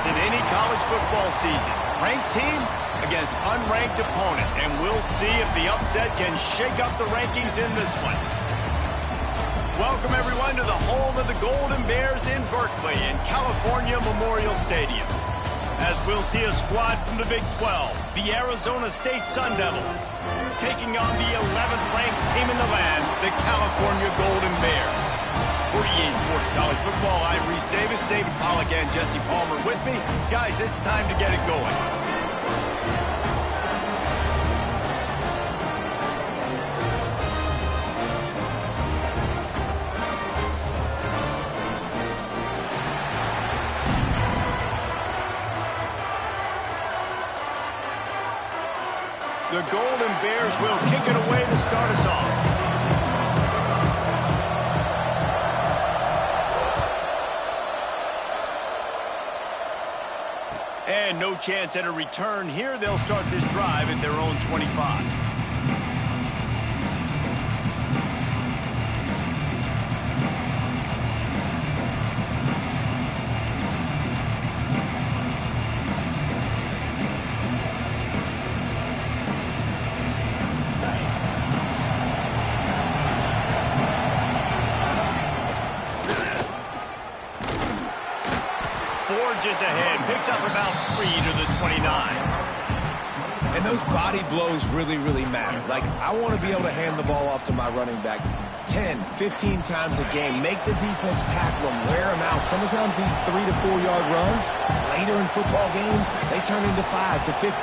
in any college football season. Ranked team against unranked opponent, and we'll see if the upset can shake up the rankings in this one. Welcome, everyone, to the home of the Golden Bears in Berkeley in California Memorial Stadium. As we'll see a squad from the Big 12, the Arizona State Sun Devils, taking on the 11th ranked team in the land, the California Golden Bears. For EA Sports College Football, I'm Reese Davis, David Pollack, and Jesse Palmer with me. Guys, it's time to get it going. The Golden Bears will kick it away to start us off. And no chance at a return here. They'll start this drive at their own 25. Forges ahead, picks up about 3 to the 29. And those body blows really, really matter. Like, I want to be able to hand the ball off to my running back 10, 15 times a game. Make the defense tackle them, wear them out. Sometimes these 3 to 4 yard runs, later in football games, they turn into 5 to 15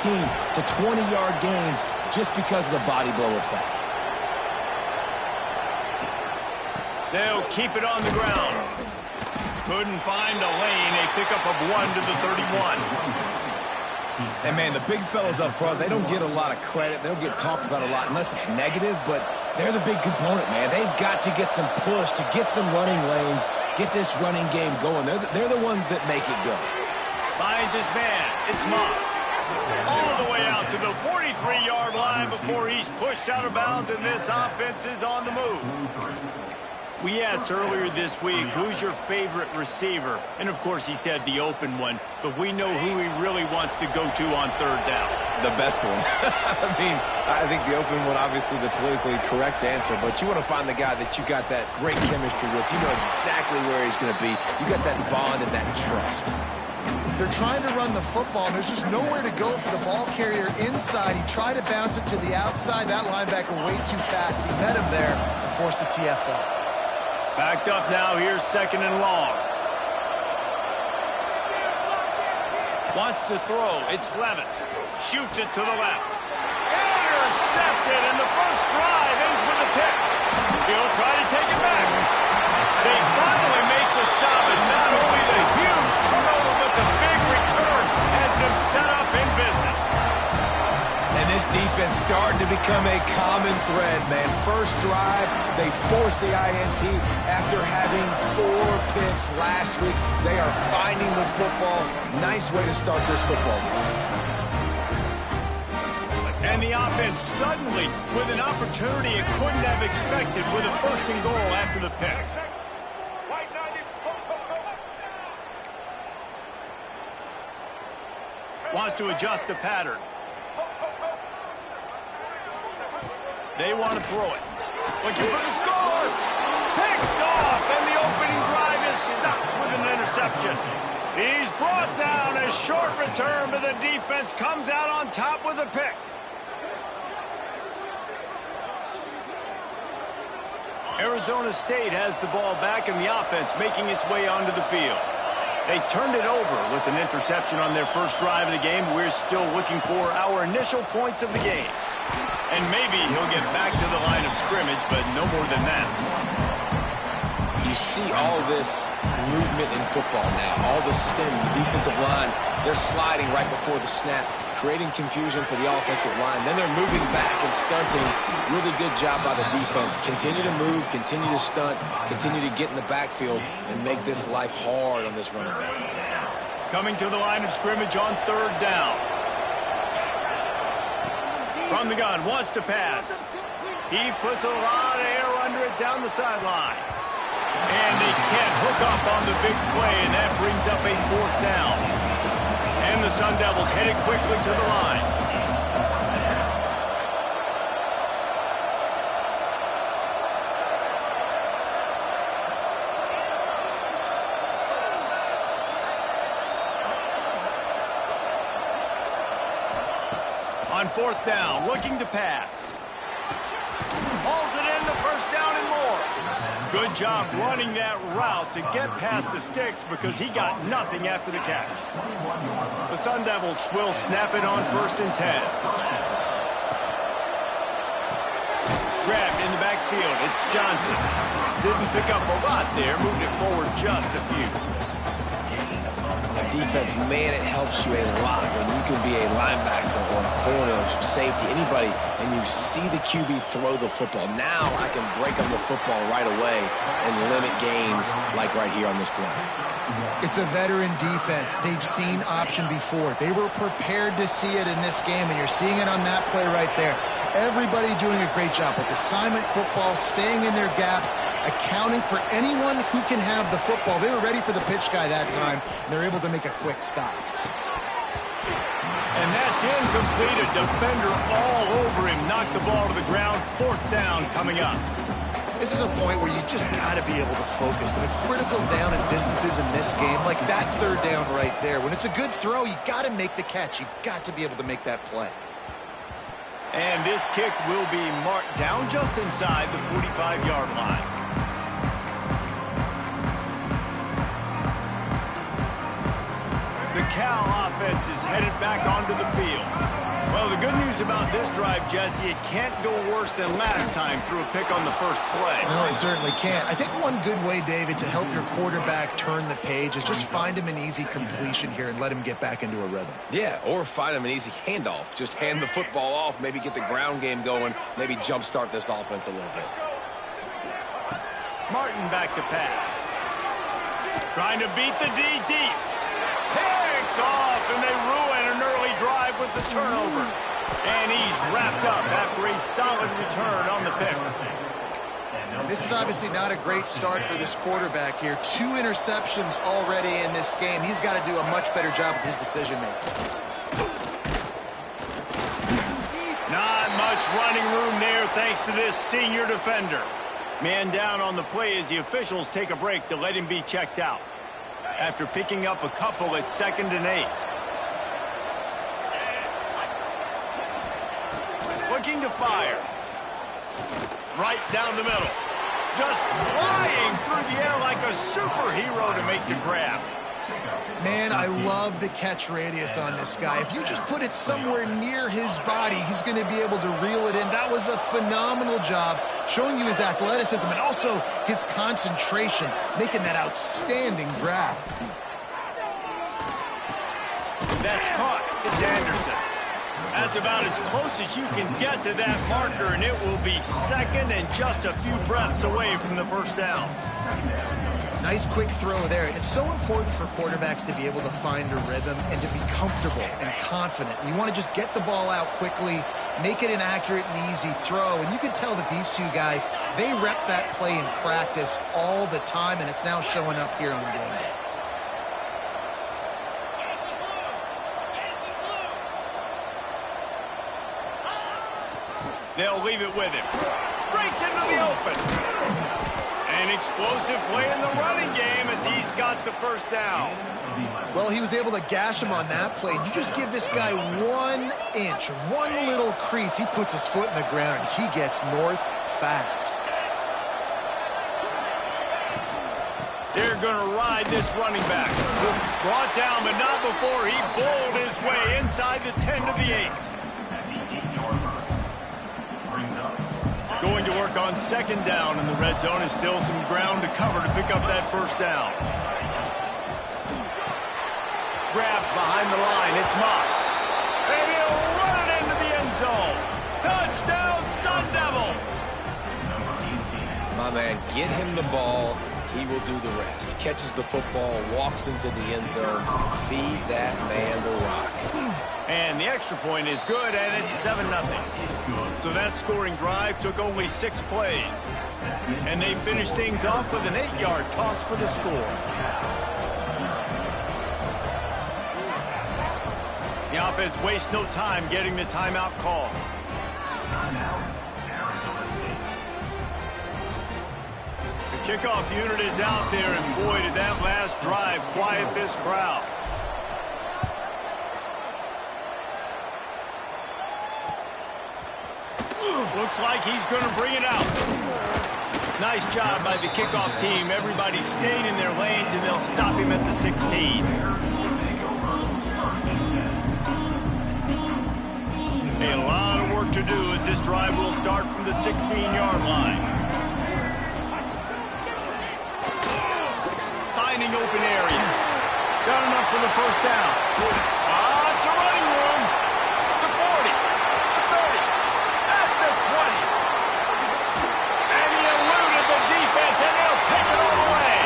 to 20 yard gains just because of the body blow effect. They'll keep it on the ground. Couldn't find a lane. A pickup of 1 to the 31. And, man, the big fellas up front, they don't get a lot of credit. They don't get talked about a lot unless it's negative, but they're the big component, man. They've got to get some push, to get some running lanes, get this running game going. They're the ones that make it go. Finds his man. It's Moss. All the way out to the 43-yard line before he's pushed out of bounds, and this offense is on the move. We asked earlier this week, who's your favorite receiver? And, of course, he said the open one, but we know who he really wants to go to on third down. The best one. I mean, I think the open one, obviously the politically correct answer, but you want to find the guy that you got that great chemistry with. You know exactly where he's going to be. You got that bond and that trust. They're trying to run the football, and there's just nowhere to go for the ball carrier inside. He tried to bounce it to the outside. That linebacker way too fast. He met him there and forced the TFL. Backed up now, here's 2nd and long. Wants to throw, it's Levitt. Shoots it to the left. Intercepted, and the first drive ends with a pick. He'll try to take it back. They finally make the stop, and not only the huge turnover, but the big return has them set up in business. And this defense starting to become a common thread, man. First drive, they forced the INT after having 4 picks last week. They are finding the football. Nice way to start this football game. And the offense suddenly with an opportunity it couldn't have expected with a 1st and goal after the pick. Wants to adjust the pattern. They want to throw it. Looking for the score. Picked off, and the opening drive is stuck with an interception. He's brought down. A short return, but the defense comes out on top with a pick. Arizona State has the ball back, and the offense making its way onto the field. They turned it over with an interception on their first drive of the game. We're still looking for our initial points of the game. And maybe he'll get back to the line of scrimmage, but no more than that. You see all this movement in football now, all the stem, the defensive line, they're sliding right before the snap, creating confusion for the offensive line. Then they're moving back and stunting. Really good job by the defense. Continue to move, continue to stunt, continue to get in the backfield and make this life hard on this running back. Coming to the line of scrimmage on 3rd down. From the gun, wants to pass. He puts a lot of air under it down the sideline. And they can't hook up on the big play, and that brings up a 4th down. And the Sun Devils headed quickly to the line. On fourth down, looking to pass. Hauls it in, the first down and more. Good job running that route to get past the sticks because he got nothing after the catch. The Sun Devils will snap it on 1st and 10. Grabbed in the backfield, it's Johnson. Didn't pick up a lot there, moved it forward just a few. Defense, man, it helps you a lot when you can be a linebacker or a corner, safety, anybody, and you see the QB throw the football. Now I can break on the football right away and limit gains like right here on this play. It's a veteran defense. They've seen option before. They were prepared to see it in this game, and you're seeing it on that play right there. Everybody doing a great job with assignment football, staying in their gaps, accounting for anyone who can have the football. They were ready for the pitch guy that time, and they're able to make a quick stop. And that's incomplete. A defender all over him. Knocked the ball to the ground. 4th down coming up. This is a point where you just got to be able to focus. And the critical down and distances in this game, like that 3rd down right there. When it's a good throw, you got to make the catch. You've got to be able to make that play. And this kick will be marked down just inside the 45-yard line. The Cal offense is headed back onto the field. Well, the good news about this drive, Jesse, it can't go worse than last time through a pick on the first play. No, it certainly can't. I think one good way, David, to help your quarterback turn the page is just find him an easy completion here and let him get back into a rhythm. Yeah, or find him an easy handoff. Just hand the football off, maybe get the ground game going, maybe jumpstart this offense a little bit. Martin back to pass. Trying to beat the D deep. Picked off, and they ruin an early drive with the turnover. And he's wrapped up after a solid return on the pick. This is obviously not a great start for this quarterback here. 2 interceptions already in this game. He's got to do a much better job with his decision-making. Not much running room there thanks to this senior defender. Man down on the play as the officials take a break to let him be checked out. After picking up a couple at 2nd and 8. Looking to fire. Right down the middle. Just flying through the air like a superhero to make the grab. Man, I love the catch radius on this guy. If you just put it somewhere near his body, he's going to be able to reel it in. That was a phenomenal job, showing you his athleticism and also his concentration, making that outstanding grab. That's caught. It's Anderson. That's about as close as you can get to that marker, and it will be 2nd and just a few breaths away from the first down. Nice quick throw there. It's so important for quarterbacks to be able to find a rhythm and to be comfortable and confident. You want to just get the ball out quickly, make it an accurate and easy throw. And you can tell that these two guys, they rep that play in practice all the time, and it's now showing up here on game day. They'll leave it with him. Breaks into the open. An explosive play in the running game as he's got the first down. Well, he was able to gash him on that play. You just give this guy 1 inch, one little crease. He puts his foot in the ground, and he gets north fast. They're going to ride this running back. Brought down, but not before he bowled his way inside the 10 to the 8. Going to work on 2nd down in the red zone, and still some ground to cover to pick up that first down. Grabbed behind the line, it's Moss. And he'll run it into the end zone. Touchdown, Sun Devils! My man, get him the ball. He will do the rest. Catches the football, walks into the end zone. Feed that man the rock. And the extra point is good, and it's 7-0. So that scoring drive took only 6 plays. And they finished things off with an 8-yard toss for the score. offense wastes no time getting the timeout call. The kickoff unit is out there, and boy, did that last drive quiet this crowd. Looks like he's going to bring it out. Nice job by the kickoff team. Everybody stayed in their lanes, and they'll stop him at the 16. A lot of work to do as this drive will start from the 16-yard line. Finding open areas. Got enough for the first down. It's a running room. The 40, the 30, at the 20. And he eluded the defense, and they'll take it all away.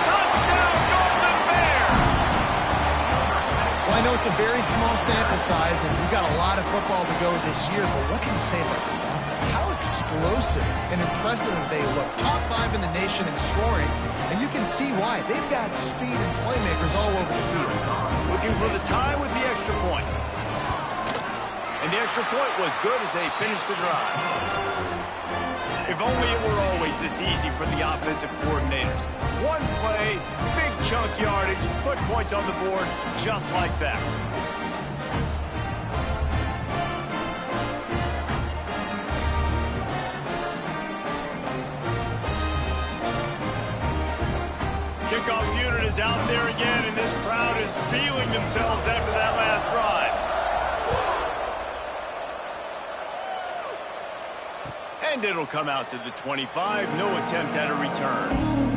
Touchdown, Golden Bears! Well, I know it's a very small sample size, and we've got a lot of football to go this year, but what can you say about this offense? How explosive and impressive they look. Top 5 in the nation in scoring, and you can see why. They've got speed and playmakers all over the field. Looking for the tie with the extra point. And the extra point was good as they finished the drive. If only it were always this easy for the offensive coordinators. One play, big chunk yardage, put points on the board just like that. Kickoff unit is out there again, and this crowd is feeling themselves after that last drive. And it'll come out to the 25. No attempt at a return.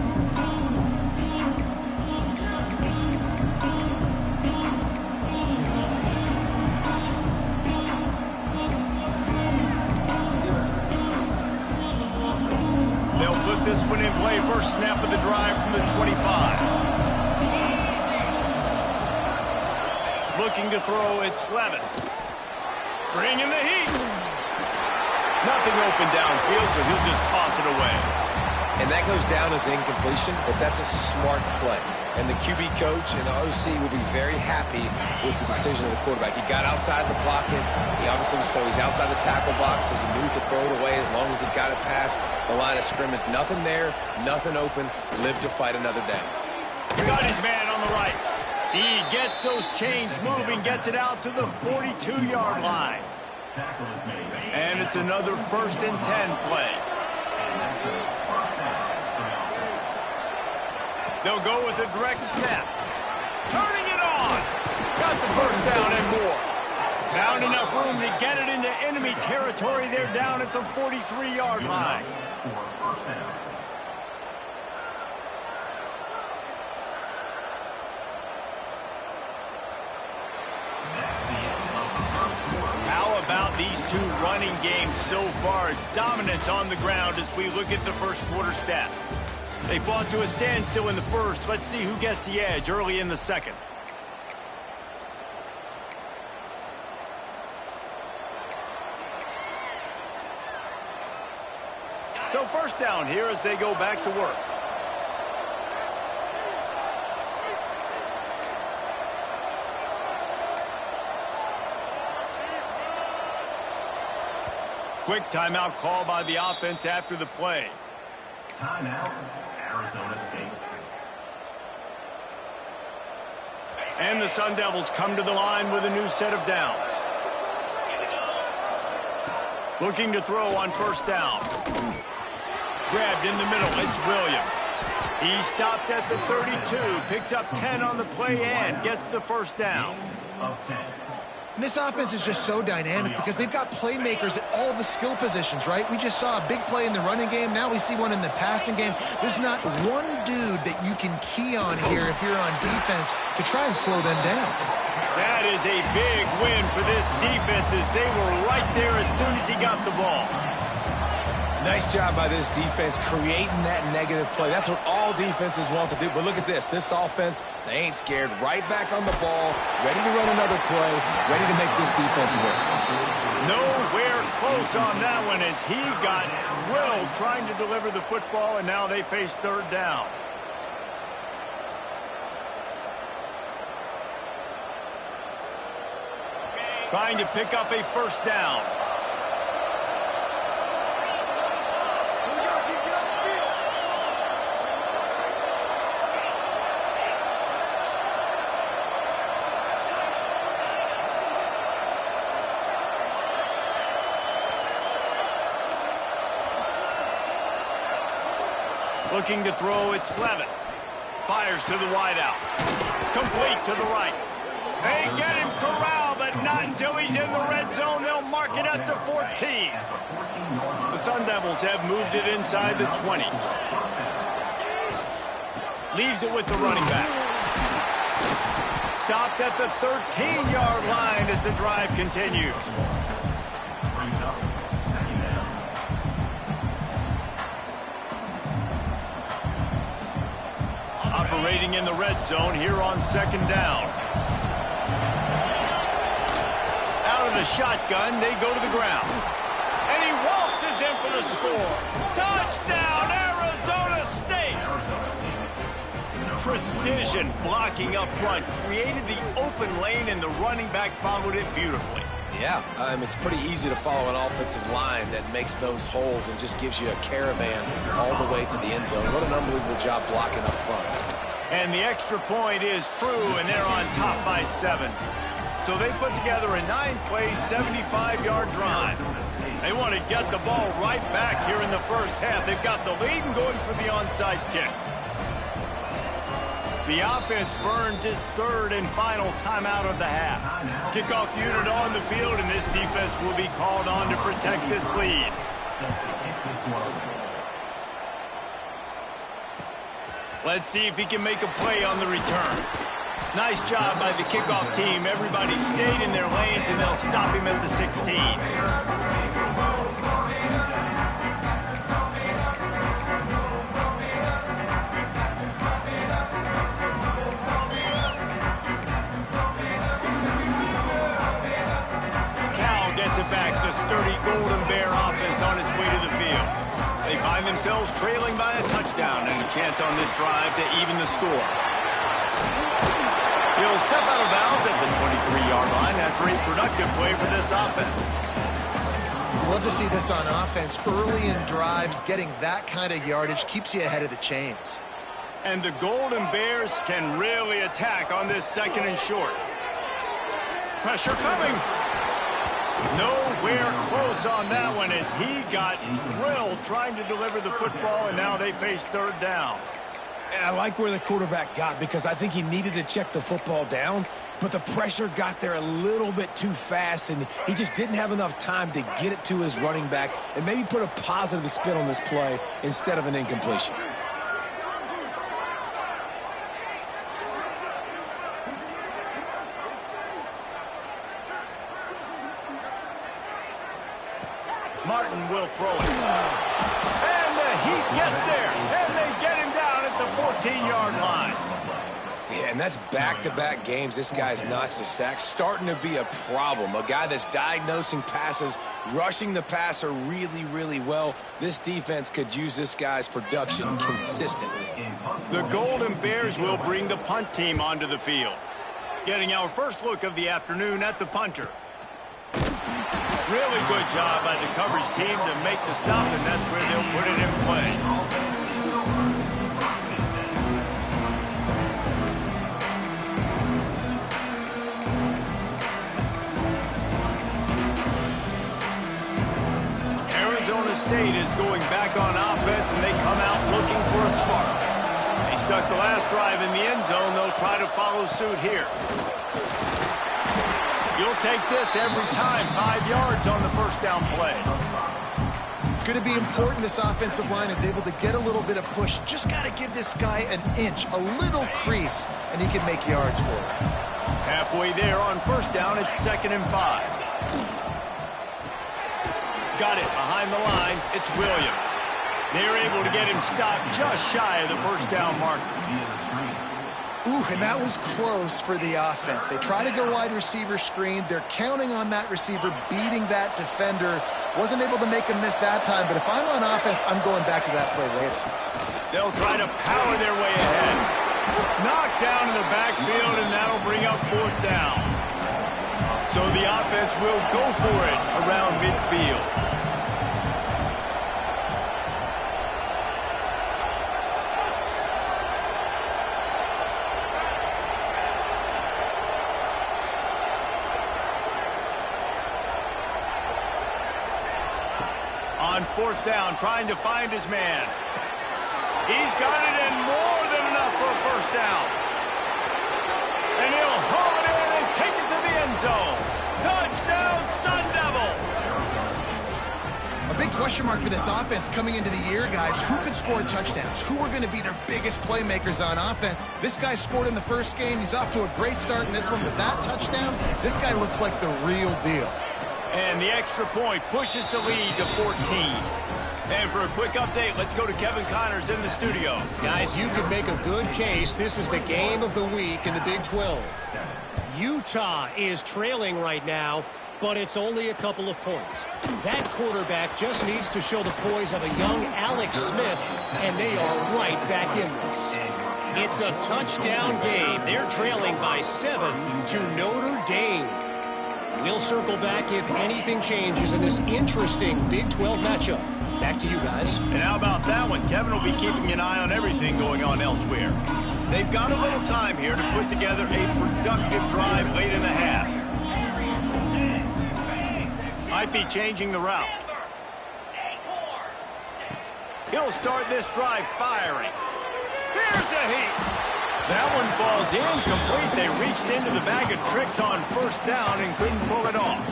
This one in play, first snap of the drive from the 25. Looking to throw, it's Levin. Bringing the heat. Nothing open downfield, so he'll just toss it away. And that goes down as incompletion, but that's a smart play. And the QB coach and the OC will be very happy with the decision of the quarterback. He got outside the pocket. He obviously so he's outside the tackle boxes. He knew he could throw it away as long as he got it past the line of scrimmage. Nothing there, nothing open. Lived to fight another down. Got his man on the right. He gets those chains moving, gets it out to the 42-yard line. And it's another 1st and 10 play. They'll go with a direct snap. Turning it on. Got the first down and more. Found enough room to get it into enemy territory. They're down at the 43-yard line. How about these two running games so far? Dominance on the ground as we look at the first quarter stats. They fought to a standstill in the first. Let's see who gets the edge early in the second. So first down here as they go back to work. Quick timeout call by the offense after the play. Timeout, Arizona State. And the Sun Devils come to the line with a new set of downs. Looking to throw on first down. Grabbed in the middle, it's Williams. He stopped at the 32, picks up 10 on the play and gets the first down. Of 10. And this offense is just so dynamic because they've got playmakers at all the skill positions, right? We just saw a big play in the running game. Now we see one in the passing game. There's not one dude that you can key on here if you're on defense to try and slow them down. That is a big win for this defense as they were right there as soon as he got the ball. Nice job by this defense creating that negative play. That's what all defenses want to do. But look at this. This offense, they ain't scared. Right back on the ball, ready to run another play, ready to make this defense work. Nowhere close on that one as he got drilled trying to deliver the football, and now they face third down. Trying to pick up a first down. Looking to throw, it's Levitt. Fires to the wideout. Complete to the right. They get him corralled, but not until he's in the red zone. They'll mark it at the 14. The Sun Devils have moved it inside the 20. Leaves it with the running back. Stopped at the 13-yard line as the drive continues. Operating in the red zone here on second down. Out of the shotgun, they go to the ground. And he waltzes in for the score. Touchdown, Arizona State! Precision blocking up front created the open lane, and the running back followed it beautifully. Yeah, it's pretty easy to follow an offensive line that makes those holes and just gives you a caravan all the way to the end zone. What an unbelievable job blocking up front. And the extra point is true, and they're on top by 7. So they put together a 9-play, 75-yard drive. They want to get the ball right back here in the first half. They've got the lead and going for the onside kick. The offense burns its third and final timeout of the half. Kickoff unit on the field, and this defense will be called on to protect this lead. Let's see if he can make a play on the return. Nice job by the kickoff team. Everybody stayed in their lanes, and they'll stop him at the 16. Back the sturdy Golden Bear offense on its way to the field. They find themselves trailing by a touchdown and a chance on this drive to even the score. He'll step out of bounds at the 23-yard line after a productive play for this offense. Love to see this on offense. Early in drives, getting that kind of yardage keeps you ahead of the chains. And the Golden Bears can really attack on this second and short. Pressure coming. Nowhere close on that one as he got drilled trying to deliver the football, and now they face third down. And I like where the quarterback got, because I think he needed to check the football down, but the pressure got there a little bit too fast, and he just didn't have enough time to get it to his running back and maybe put a positive spin on this play instead of an incompletion. Martin will throw it. And the heat gets there. And they get him down at the 14-yard line. Yeah, and that's back-to-back games. This guy's notched a sack. Starting to be a problem. A guy that's diagnosing passes, rushing the passer really, really well. This defense could use this guy's production consistently. The Golden Bears will bring the punt team onto the field. Getting our first look of the afternoon at the punter. Really good job by the coverage team to make the stop, and that's where they'll put it in play. Arizona State is going back on offense, and they come out looking for a spark. They stuck the last drive in the end zone. They'll try to follow suit here. You'll take this every time. 5 yards on the first down play. It's going to be important this offensive line is able to get a little bit of push. Just got to give this guy an inch, a little crease, and he can make yards for it. Halfway there on first down, it's 2nd and 5. Got it behind the line. It's Williams. They're able to get him stopped just shy of the first down marker. Ooh, and that was close for the offense. They try to go wide receiver screen. They're counting on that receiver beating that defender. Wasn't able to make him miss that time, but if I'm on offense, I'm going back to that play later. They'll try to power their way ahead. Knocked down in the backfield, and that'll bring up 4th down. So the offense will go for it around midfield. On fourth down, trying to find his man. He's got it in more than enough for a first down. And he'll haul it in and take it to the end zone. Touchdown, Sun Devils! A big question mark for this offense coming into the year, guys. Who could score touchdowns? Who are going to be their biggest playmakers on offense? This guy scored in the first game. He's off to a great start in this one with that touchdown. This guy looks like the real deal. And the extra point pushes the lead to 14. And for a quick update, let's go to Kevin Connors in the studio. Guys, you can make a good case. This is the game of the week in the Big 12. Utah is trailing right now, but it's only a couple of points. That quarterback just needs to show the poise of a young Alex Smith, and they are right back in this. It's a touchdown game. They're trailing by 7 to Notre Dame. We'll circle back if anything changes in this interesting Big 12 matchup. Back to you guys. And how about that one? Kevin will be keeping an eye on everything going on elsewhere. They've got a little time here to put together a productive drive late in the half. Might be changing the route. He'll start this drive firing. Here's a heat. That one falls incomplete. They reached into the bag of tricks on first down and couldn't pull it off.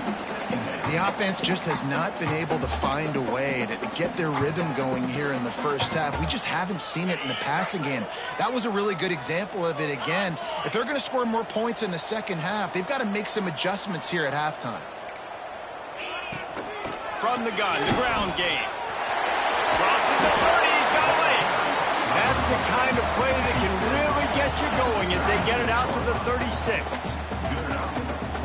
The offense just has not been able to find a way to get their rhythm going here in the first half. We just haven't seen it in the passing game. That was a really good example of it again. If they're going to score more points in the second half, they've got to make some adjustments here at halftime. From the gun, the ground game. Crosses the 30, he's got a lane. That's the kind of play that can really get you going as they get it out to the 36.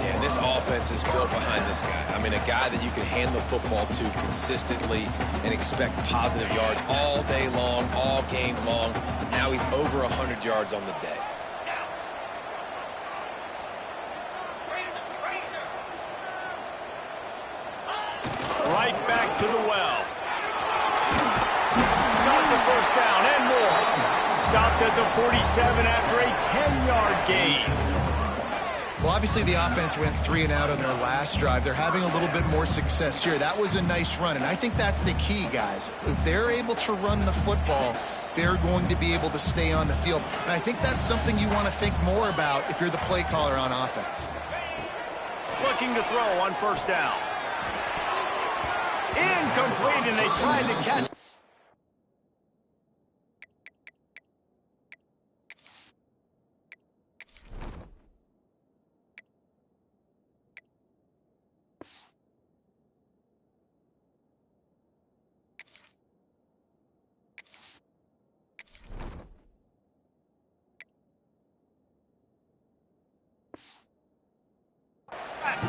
Yeah, this offense is built behind this guy. I mean, a guy that you can hand the football to consistently and expect positive yards all day long, all game long. Now he's over 100 yards on the day. Right back to the well. Got the first down and more. Stopped at the 47 after a 10-yard gain. Well, obviously the offense went 3 and out on their last drive. They're having a little bit more success here. That was a nice run, and I think that's the key, guys. If they're able to run the football, they're going to be able to stay on the field. And I think that's something you want to think more about if you're the play caller on offense. Looking to throw on first down. Incomplete, and they tried to catch.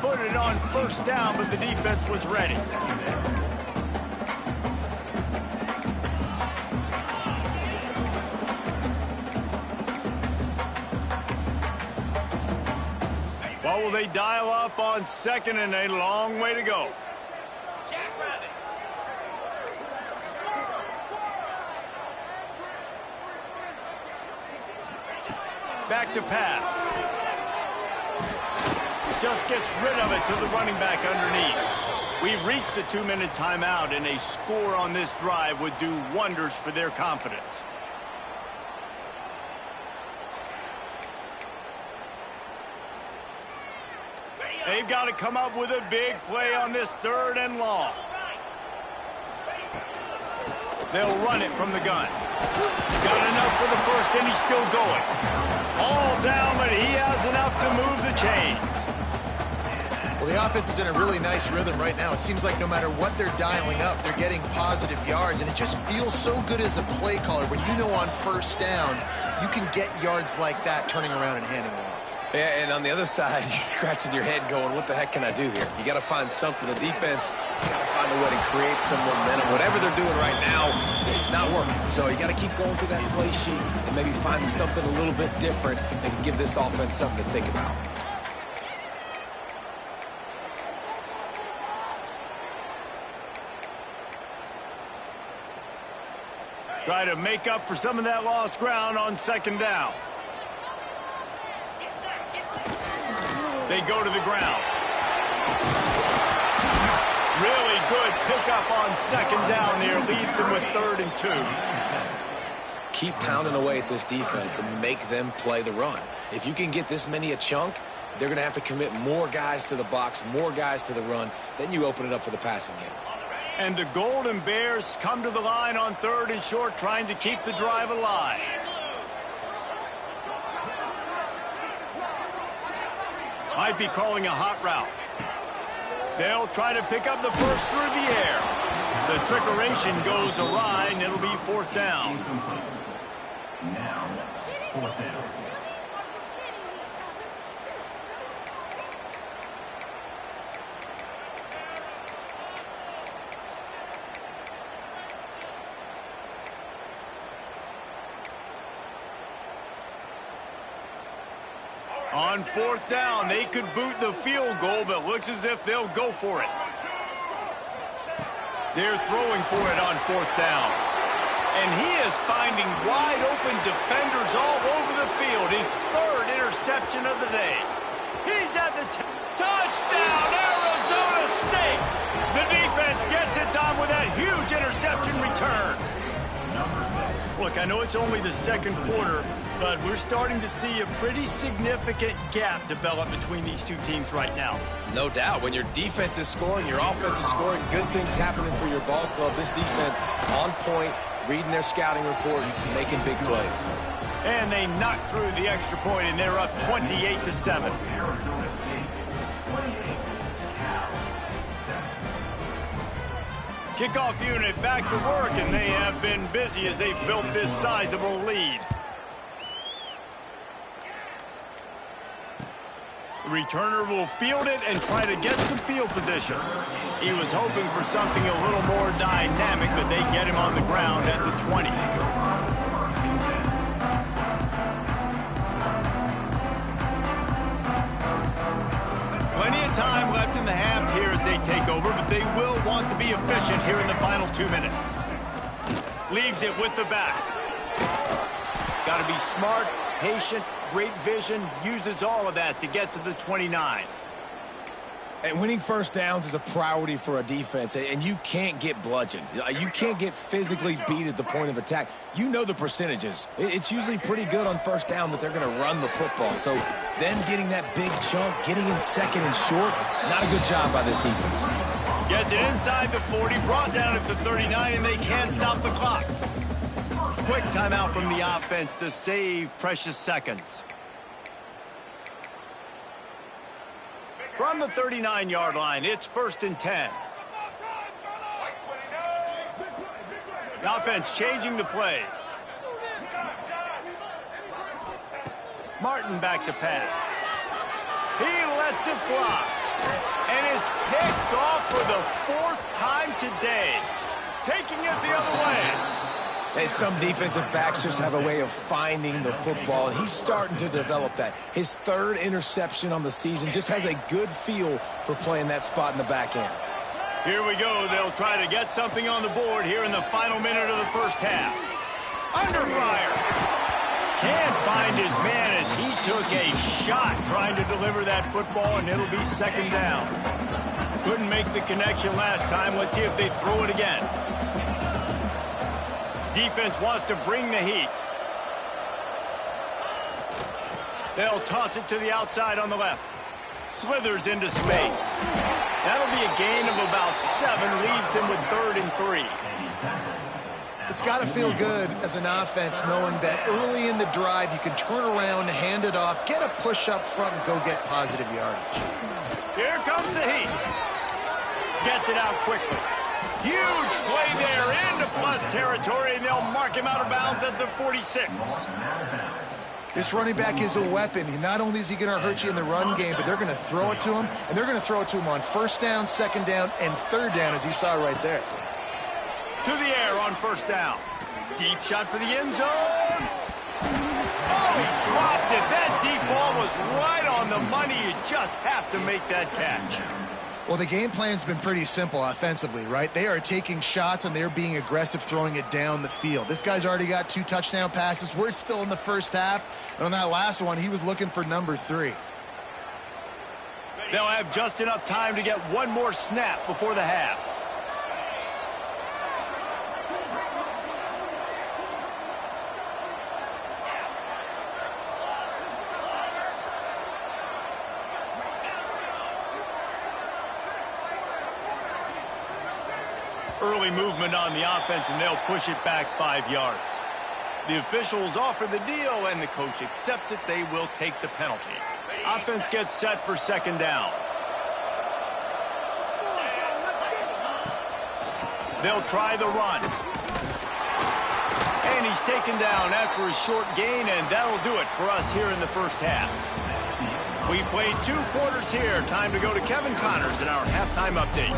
Footed on first down, but the defense was ready. What will they dial up on second and a long way to go? Back to pass. Just gets rid of it to the running back underneath. We've reached the 2-minute timeout, and a score on this drive would do wonders for their confidence. They've got to come up with a big play on this 3rd and long. They'll run it from the gun. Got enough for the first, and he's still going. All down, but he has enough to move the chains. Well, the offense is in a really nice rhythm right now. It seems like no matter what they're dialing up, they're getting positive yards, and it just feels so good as a play caller when you know on first down you can get yards like that turning around and handing it off. Yeah, and on the other side, you're scratching your head going, what the heck can I do here? You got to find something. The defense has got to find a way to create some momentum. Whatever they're doing right now, it's not working. So you got to keep going through that play sheet and maybe find something a little bit different that can give this offense something to think about. Try to make up for some of that lost ground on second down. They go to the ground. Really good pickup on second down there. Leaves them with 3rd and 2. Keep pounding away at this defense and make them play the run. If you can get this many a chunk, they're going to have to commit more guys to the box, more guys to the run. Then you open it up for the passing game. And the Golden Bears come to the line on 3rd and short, trying to keep the drive alive. Might be calling a hot route. They'll try to pick up the first through the air. The trickeration goes awry, and it'll be 4th down. Now, 4th down. On 4th down, they could boot the field goal, but looks as if they'll go for it. They're throwing for it on 4th down. And he is finding wide open defenders all over the field. His 3rd interception of the day. He's at the touchdown, Arizona State. The defense gets it done with that huge interception return. Look, I know it's only the 2nd quarter, but we're starting to see a pretty significant gap develop between these two teams right now. No doubt. When your defense is scoring, your offense is scoring, good things happening for your ball club. This defense on point, reading their scouting report, making big plays. And they knock through the extra point, and they're up 28-7. Arizona State, 28. Cal, 7. Kickoff unit back to work, and they have been busy as they've built this sizable lead. The returner will field it and try to get some field position. He was hoping for something a little more dynamic, but they get him on the ground at the 20. Plenty of time left in the half here as they take over, but they will want to be efficient here in the final 2 minutes. Leaves it with the back. Got to be smart, patient, great vision, uses all of that to get to the 29. And winning first downs is a priority for a defense, and you can't get bludgeoned. You can't get physically beat at the point of attack. You know the percentages. It's usually pretty good on first down that they're going to run the football. So them getting that big chunk, getting in 2nd and short, not a good job by this defense. Gets it inside the 40, brought down at the 39, and they can't stop the clock. Quick timeout from the offense to save precious seconds. From the 39-yard line, it's 1st and 10. The offense changing the play. Martin back to pass. He lets it fly. And it's picked off for the 4th time today. Taking it the other way. And some defensive backs just have a way of finding the football, and he's starting to develop that. His 3rd interception on the season, just has a good feel for playing that spot in the back end. Here we go. They'll try to get something on the board here in the final minute of the first half. Under fire. Can't find his man as he took a shot trying to deliver that football, and it'll be 2nd down. Couldn't make the connection last time. Let's see if they throw it again. Defense wants to bring the heat. They'll toss it to the outside on the left. Slithers into space. That'll be a gain of about 7. Leaves him with 3rd and 3. It's got to feel good as an offense knowing that early in the drive you can turn around, hand it off, get a push up front, and go get positive yardage. Here comes the heat. Gets it out quickly. Huge play there into plus territory, and they'll mark him out of bounds at the 46. This running back is a weapon. Not only is he going to hurt you in the run game, but they're going to throw it to him, and they're going to throw it to him on 1st down, 2nd down, and 3rd down, as you saw right there. To the air on 1st down. Deep shot for the end zone. Oh, he dropped it. That deep ball was right on the money. You just have to make that catch. Well, the game plan's been pretty simple offensively, right? They are taking shots and they're being aggressive, throwing it down the field. This guy's already got 2 touchdown passes. We're still in the first half. And on that last one, he was looking for number 3. They'll have just enough time to get one more snap before the half. Early movement on the offense, and they'll push it back 5 yards. The officials offer the deal, and the coach accepts it. They will take the penalty. Offense gets set for second down. They'll try the run. And he's taken down after a short gain, and that'll do it for us here in the first half. We played 2 quarters here. Time to go to Kevin Connors in our halftime update.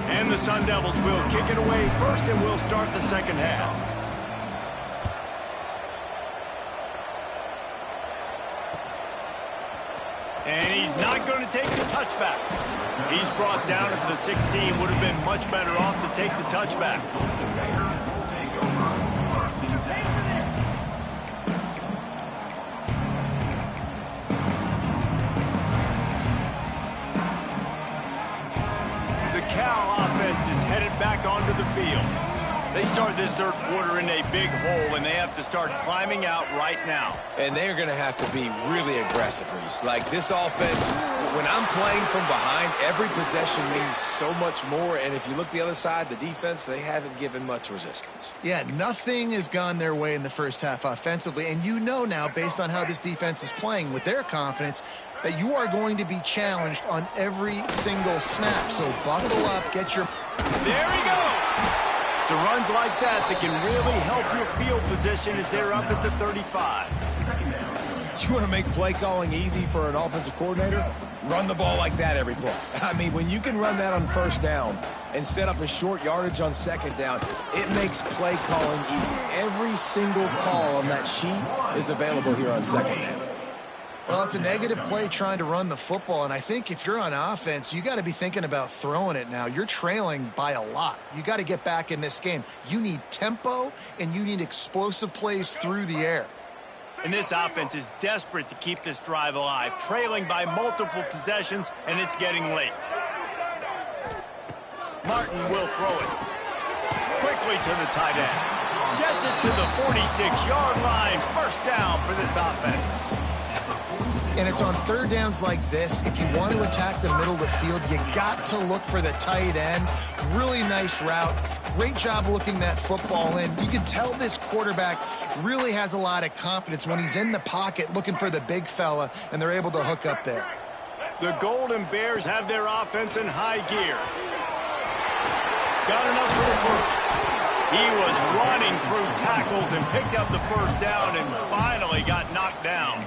And the Sun Devils will kick it away first, and we'll start the second half. And he's not going to take the touchback. He's brought down at the 16. Would have been much better off to take the touchback. Back onto the field. They start this third quarter in a big hole, and they have to start climbing out right now. And they're going to have to be really aggressive, Reese. Like this offense, when I'm playing from behind, every possession means so much more. And if you look the other side, the defense, they haven't given much resistance. Yeah, nothing has gone their way in the first half offensively. And you know now, based on how this defense is playing with their confidence, that you are going to be challenged on every single snap. So buckle up, get your... There he goes! It's runs like that can really help your field position as they're up at the 35. You want to make play calling easy for an offensive coordinator? Run the ball like that every play. I mean, when you can run that on first down and set up a short yardage on second down, it makes play calling easy. Every single call on that sheet is available here on second down. Well, it's a negative play trying to run the football, and I think if you're on offense, you got to be thinking about throwing it now. You're trailing by a lot. You got to get back in this game. You need tempo, and you need explosive plays through the air. And this offense is desperate to keep this drive alive, trailing by multiple possessions, and it's getting late. Martin will throw it. Quickly to the tight end. Gets it to the 46-yard line. First down for this offense. And it's on third downs like this. If you want to attack the middle of the field, you got to look for the tight end. Really nice route. Great job looking that football in. You can tell this quarterback really has a lot of confidence when he's in the pocket looking for the big fella, and they're able to hook up there. The Golden Bears have their offense in high gear. Got enough for the first. He was running through tackles and picked up the first down and finally got knocked down.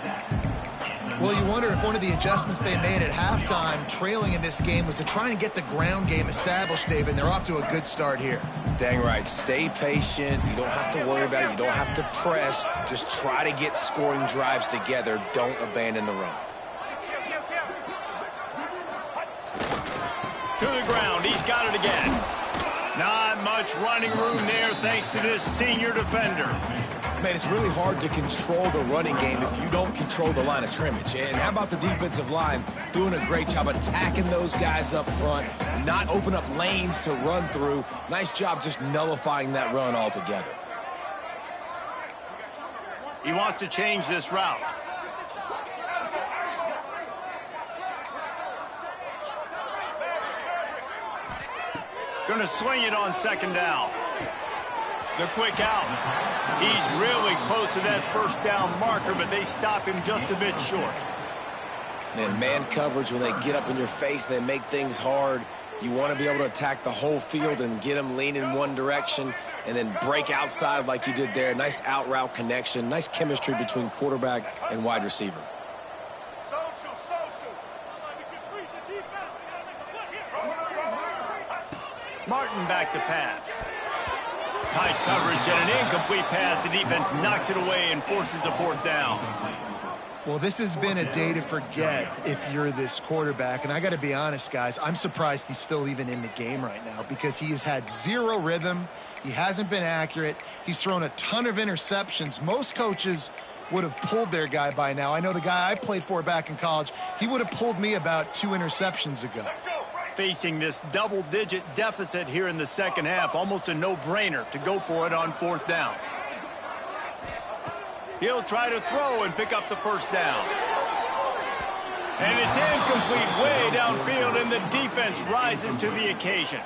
Well, you wonder if one of the adjustments they made at halftime, trailing in this game, was to try and get the ground game established, David. They're off to a good start here. Dang right. Stay patient. You don't have to worry about it. You don't have to press. Just try to get scoring drives together. Don't abandon the run. To the ground. He's got it again. Not much running room there thanks to this senior defender. Man, it's really hard to control the running game if you don't control the line of scrimmage. And how about the defensive line doing a great job attacking those guys up front, not open up lanes to run through. Nice job just nullifying that run altogether. He wants to change this route. Going to swing it on second down. The quick out. He's really close to that first down marker, but they stop him just a bit short. And man coverage, when they get up in your face, they make things hard. You want to be able to attack the whole field and get them lean in one direction and then break outside like you did there. Nice out route connection. Nice chemistry between quarterback and wide receiver. Martin back to pass. Tight coverage and an incomplete pass. The defense knocks it away and forces a fourth down. Well, this has been a day to forget if you're this quarterback. And I got to be honest, guys, I'm surprised he's still even in the game right now because he has had zero rhythm. He hasn't been accurate. He's thrown a ton of interceptions. Most coaches would have pulled their guy by now. I know the guy I played for back in college, he would have pulled me about 2 interceptions ago. Facing this double-digit deficit here in the second half, almost a no-brainer to go for it on 4th down. He'll try to throw and pick up the first down. And it's incomplete way downfield, and the defense rises to the occasion.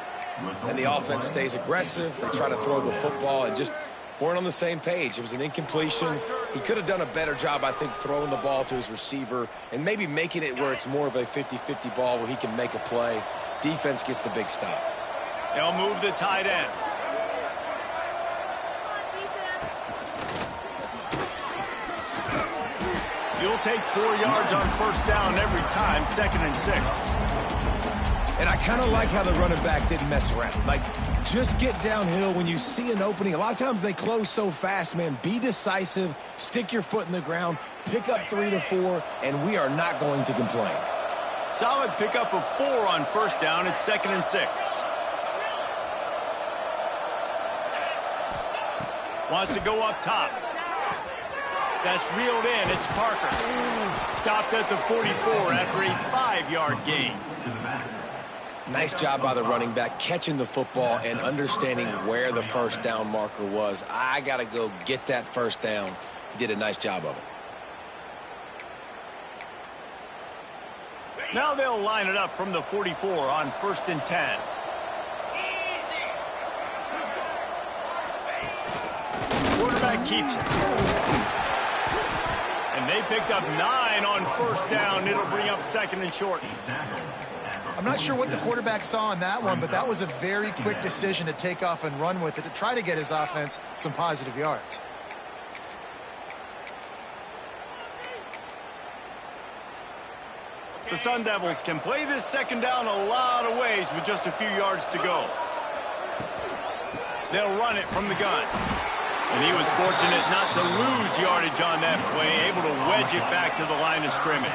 And the offense stays aggressive. They try to throw the football and just weren't on the same page. It was an incompletion. He could have done a better job, I think, throwing the ball to his receiver and maybe making it where it's more of a 50-50 ball where he can make a play. Defense gets the big stop. They'll move the tight end. You'll take 4 yards on 1st down every time, 2nd and 6. And I kind of like how the running back didn't mess around. Like, just get downhill when you see an opening. A lot of times they close so fast, man. Be decisive, stick your foot in the ground, pick up 3 to 4, and we are not going to complain. Solid pickup of 4 on 1st down. It's 2nd and 6. Wants to go up top. That's reeled in. It's Parker. Stopped at the 44 after a 5-yard gain. Nice job by the running back catching the football and understanding where the 1st down marker was. I got to go get that 1st down. He did a nice job of it. Now they'll line it up from the 44 on 1st and 10. Quarterback keeps it. And they picked up 9 on 1st down. It'll bring up 2nd and short. I'm not sure what the quarterback saw on that one, but that was a very quick decision to take off and run with it to try to get his offense some positive yards. The Sun Devils can play this 2nd down a lot of ways with just a few yards to go. They'll run it from the gun. And he was fortunate not to lose yardage on that play, able to wedge it back to the line of scrimmage.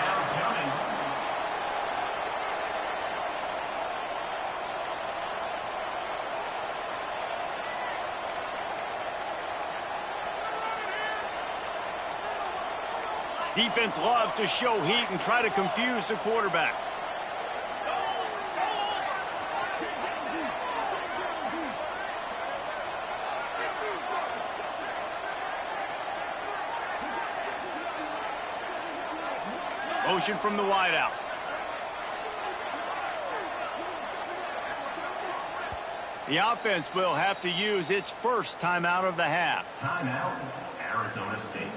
Defense loves to show heat and try to confuse the quarterback. Motion from the wideout. The offense will have to use its first timeout of the half. Timeout, Arizona State.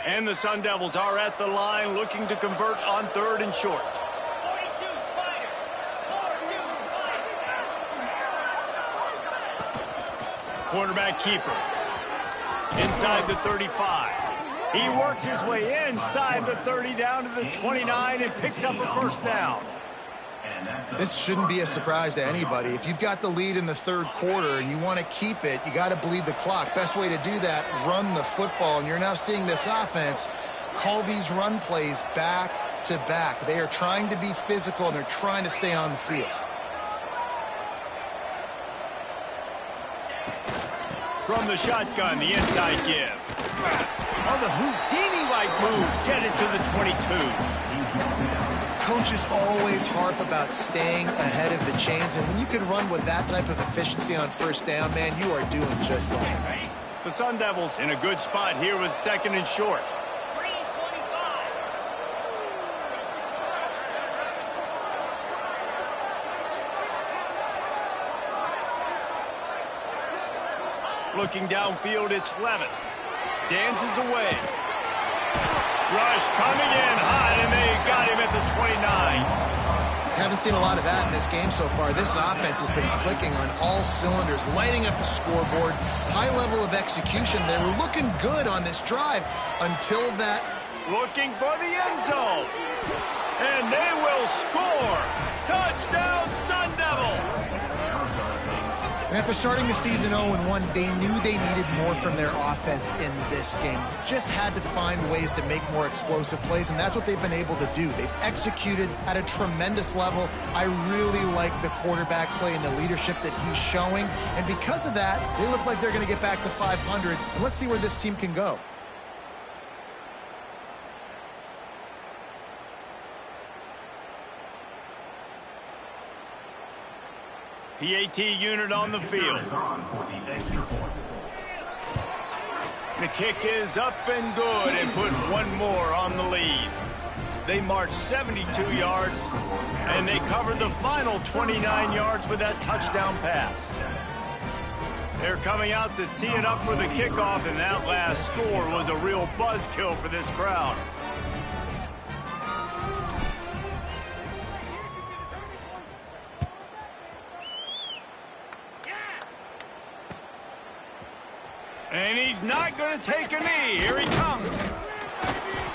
And the Sun Devils are at the line looking to convert on 3rd and short. Quarterback keeper. Inside the 35. He works his way inside the 30 down to the 29 and picks up a 1st down. This shouldn't be a surprise to anybody. If you've got the lead in the 3rd quarter and you want to keep it, you got to bleed the clock. Best way to do that, run the football. And you're now seeing this offense call these run plays back to back. They are trying to be physical and they're trying to stay on the field. From the shotgun, the inside give. Oh, the Houdini-like moves get it to the 22. Coaches always harp about staying ahead of the chains, and when you can run with that type of efficiency on 1st down, man, you are doing just that. The Sun Devils in a good spot here with 2nd and short. Looking downfield, it's Levin. Dances away. Rush coming in hot, and they got him at the 29. Haven't seen a lot of that in this game so far. This offense has been clicking on all cylinders, lighting up the scoreboard, high level of execution. They were looking good on this drive until that. Looking for the end zone. And they will score. Touchdown, Sun Devils. And after starting the season 0-1, they knew they needed more from their offense in this game. Just had to find ways to make more explosive plays, and that's what they've been able to do. They've executed at a tremendous level. I really like the quarterback play and the leadership that he's showing. And because of that, they look like they're going to get back to 500. And let's see where this team can go. PAT unit on the field. The kick is up and good and put one more on the lead. They marched 72 yards, and they covered the final 29 yards with that touchdown pass. They're coming out to tee it up for the kickoff, and that last score was a real buzzkill for this crowd. And he's not going to take a knee. Here he comes.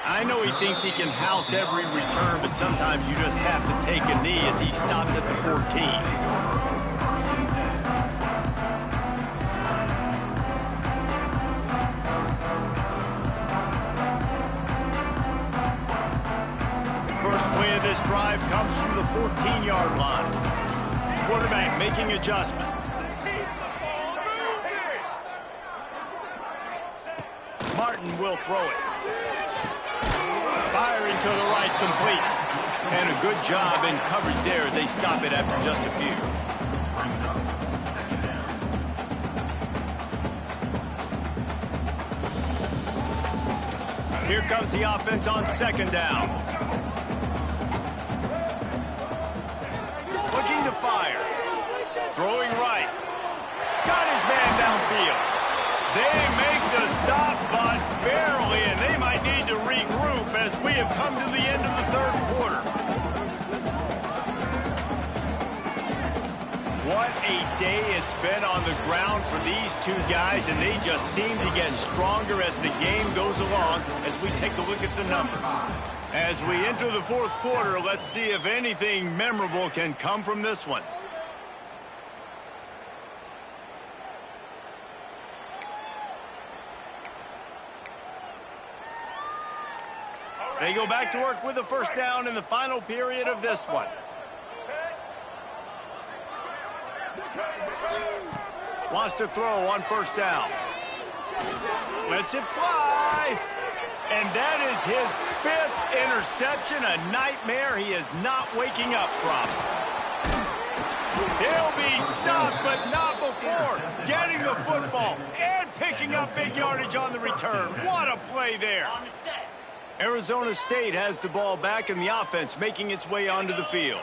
I know he thinks he can house every return, but sometimes you just have to take a knee as he stopped at the 14. First play of this drive comes from the 14-yard line. Quarterback making adjustments. Martin will throw it. Firing to the right, complete. And a good job in coverage there as they stop it after just a few. Here comes the offense on second down. Looking to fire. Throwing right. Got his man downfield. They make the stop, but barely, and they might need to regroup as we have come to the end of the third quarter. What a day it's been on the ground for these two guys, and they just seem to get stronger as the game goes along as we take a look at the numbers. As we enter the fourth quarter, let's see if anything memorable can come from this one. They go back to work with the first down in the final period of this one. Wants to throw on first down. Lets it fly. And that is his fifth interception, a nightmare he is not waking up from. He'll be stopped, but not before getting the football and picking up big yardage on the return. What a play there. Arizona State has the ball back, and the offense making its way onto the field.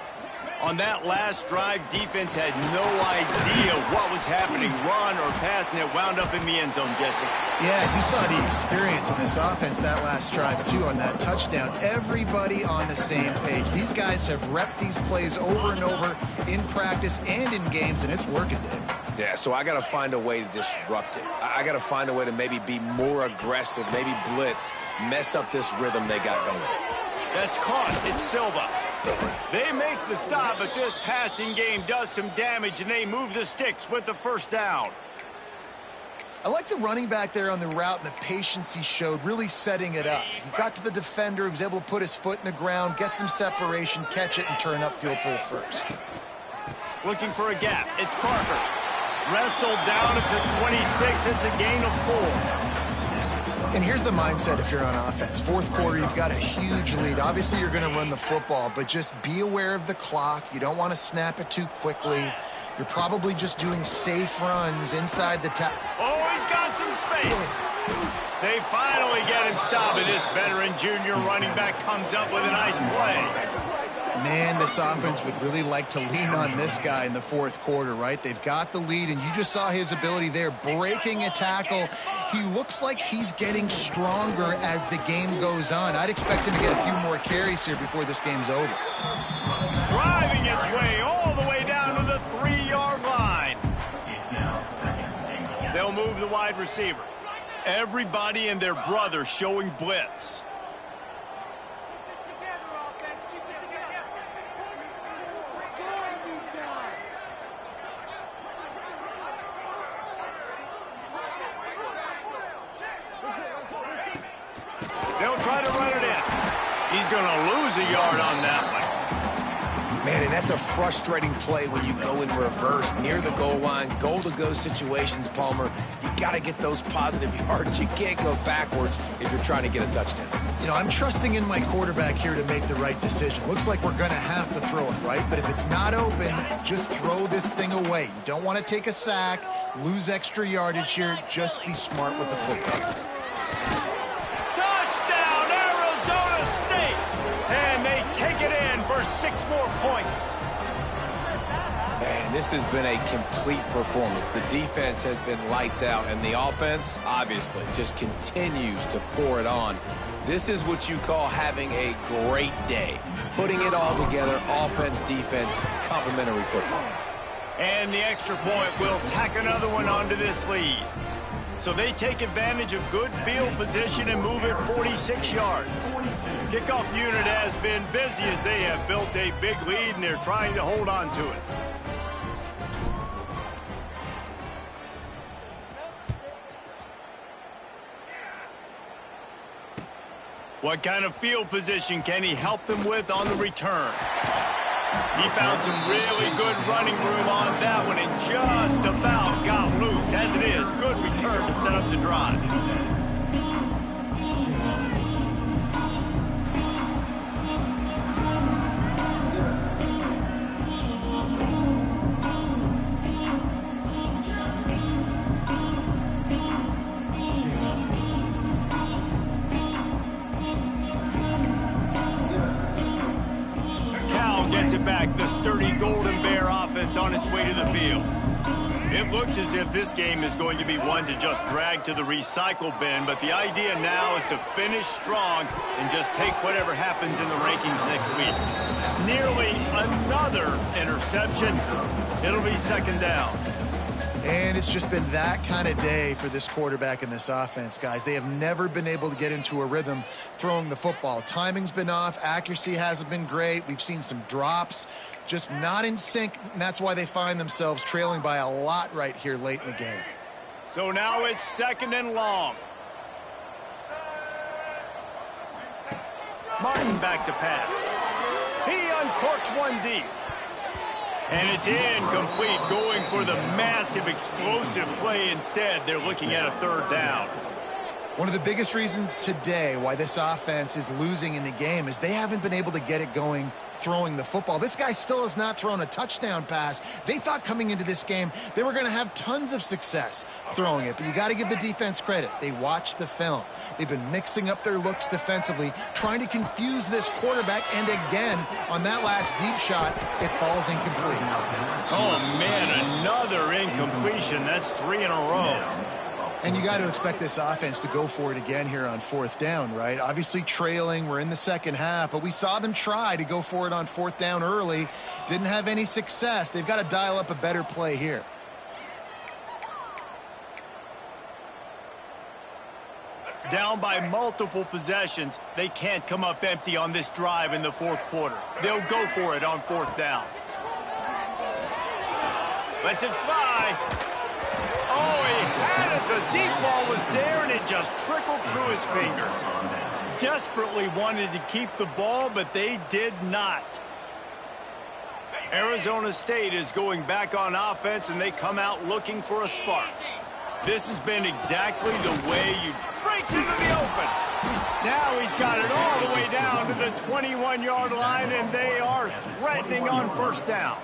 On that last drive, defense had no idea what was happening, run or pass, and it wound up in the end zone, Jesse. Yeah, you saw the experience in this offense that last drive, too, on that touchdown. Everybody on the same page. These guys have repped these plays over and over in practice and in games, and it's working, Dave. Yeah, so I got to find a way to disrupt it. I got to find a way to maybe be more aggressive, maybe blitz, mess up this rhythm they got going. That's caught. It's Silva. They make the stop, but this passing game does some damage, and they move the sticks with the first down. I like the running back there on the route and the patience he showed, really setting it up. He got to the defender, he was able to put his foot in the ground, get some separation, catch it, and turn upfield for the first. Looking for a gap. It's Parker. Wrestled down at the 26. It's a gain of 4. And here's the mindset if you're on offense. Fourth quarter, you've got a huge lead. Obviously, you're going to run the football, but just be aware of the clock. You don't want to snap it too quickly. You're probably just doing safe runs inside the tap. Oh, he's got some space. They finally get him stopped, and this veteran junior running back comes up with a nice play. Man, this offense would really like to lean on this guy in the fourth quarter, right? They've got the lead, and you just saw his ability there, breaking a tackle. He looks like he's getting stronger as the game goes on. I'd expect him to get a few more carries here before this game's over. Driving his way all the way down to the 3-yard line. They'll move the wide receiver. Everybody and their brother showing blitz. They'll try to run it in. He's going to lose a yard on that one. Man, and that's a frustrating play when you go in reverse near the goal line, goal-to-go situations, Palmer. You got to get those positive yards. You can't go backwards if you're trying to get a touchdown. You know, I'm trusting in my quarterback here to make the right decision. Looks like we're going to have to throw it, right? But if it's not open, just throw this thing away. You don't want to take a sack, lose extra yardage here. Just be smart with the football. And they take it in for 6 more points. Man, this has been a complete performance. The defense has been lights out, and the offense, obviously, just continues to pour it on. This is what you call having a great day. Putting it all together, offense, defense, complementary football. And the extra point will tack another one onto this lead. So they take advantage of good field position and move it 46 yards. Kickoff unit has been busy as they have built a big lead, and they're trying to hold on to it. What kind of field position can he help them with on the return? He found some really good running room on that one and just about got loose. As it is, good return to set up the drive. Gets it back, the sturdy Golden Bear offense on its way to the field. It looks as if this game is going to be one to just drag to the recycle bin, but the idea now is to finish strong and just take whatever happens in the rankings next week. Nearly another interception. It'll be second down. And it's just been that kind of day for this quarterback and this offense, guys. They have never been able to get into a rhythm throwing the football. Timing's been off. Accuracy hasn't been great. We've seen some drops, just not in sync. And that's why they find themselves trailing by a lot right here late in the game. So now it's second and long. Martin back to pass. He uncorks one deep. And it's incomplete, going for the massive explosive play instead. They're looking at a third down. One of the biggest reasons today why this offense is losing in the game is they haven't been able to get it going throwing the football. This guy still has not thrown a touchdown pass. They thought coming into this game they were going to have tons of success throwing it, but you got to give the defense credit. They watched the film. They've been mixing up their looks defensively, trying to confuse this quarterback, and again, on that last deep shot, it falls incomplete. Oh, man, another incompletion. That's 3 in a row. And you got to expect this offense to go for it again here on fourth down, right? Obviously trailing, we're in the second half, but we saw them try to go for it on fourth down early. Didn't have any success. They've got to dial up a better play here. Down by multiple possessions, they can't come up empty on this drive in the fourth quarter. They'll go for it on fourth down. Lets it fly. Oh, he had it. The deep ball was there, and it just trickled through his fingers. Desperately wanted to keep the ball, but they did not. Arizona State is going back on offense, and they come out looking for a spark. This has been exactly the way you breaks into the open. Now he's got it all the way down to the 21-yard line, and they are threatening on first down.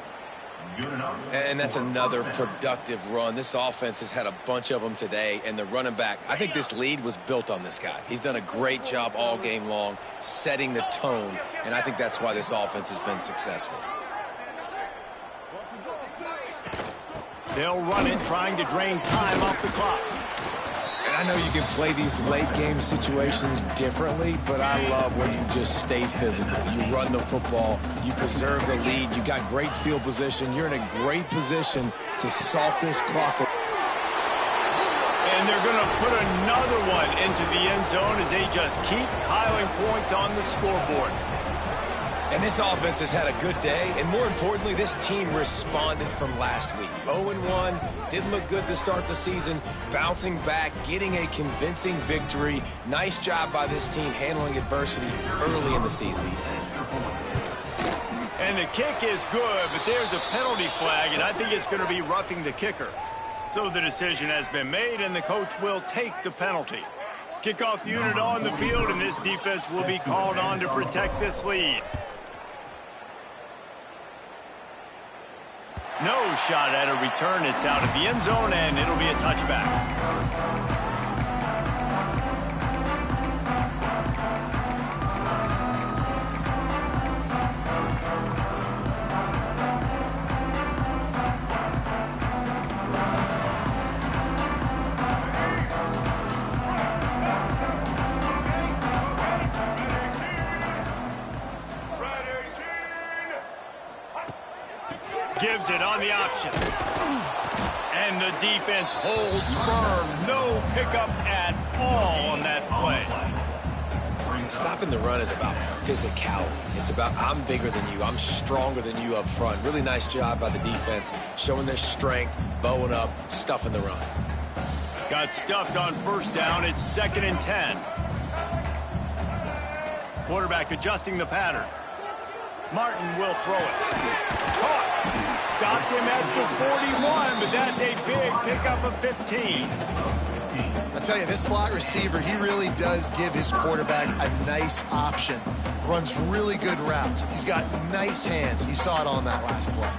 Good enough. And that's another productive run. This offense has had a bunch of them today, and the running back, I think this lead was built on this guy. He's done a great job all game long setting the tone, and I think that's why this offense has been successful. They'll run it, trying to drain time off the clock. And I know you can play these late game situations differently, but I love when you just stay physical. You run the football, you preserve the lead, you got great field position, you're in a great position to salt this clock. And they're going to put another one into the end zone as they just keep piling points on the scoreboard. And this offense has had a good day, and more importantly, this team responded from last week. 0-1, didn't look good to start the season, bouncing back, getting a convincing victory. Nice job by this team handling adversity early in the season. And the kick is good, but there's a penalty flag, and I think it's going to be roughing the kicker. So the decision has been made, and the coach will take the penalty. Kickoff unit on the field, and this defense will be called on to protect this lead. No shot at a return. It's out of the end zone, and it'll be a touchback. Gives it on the option. And the defense holds firm. No pickup at all on that play. Stopping the run is about physicality. It's about I'm bigger than you. I'm stronger than you up front. Really nice job by the defense, showing their strength, bowing up, stuffing the run. Got stuffed on first down. It's 2nd and 10. Quarterback adjusting the pattern. Martin will throw it. Caught. Stopped him at the 41, but that's a big pickup of 15. I'll tell you, this slot receiver, he really does give his quarterback a nice option. Runs really good routes. He's got nice hands. You saw it on that last play.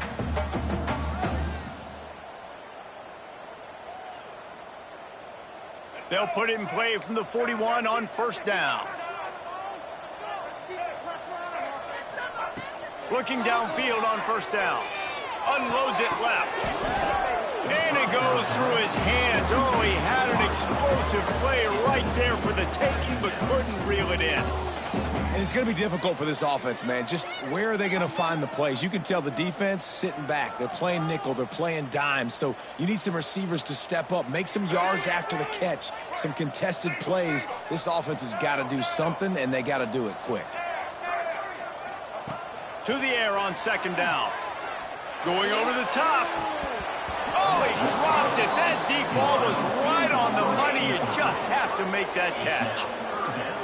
They'll put it in play from the 41 on first down. Looking downfield on first down. Unloads it left. And it goes through his hands. Oh, he had an explosive play right there for the taking, but couldn't reel it in. And it's going to be difficult for this offense, man. Just where are they going to find the plays? You can tell the defense sitting back. They're playing nickel. They're playing dime. So you need some receivers to step up, make some yards after the catch, some contested plays. This offense has got to do something, and they got to do it quick. To the air on second down. Going over the top. Oh, he dropped it. That deep ball was right on the money. You just have to make that catch.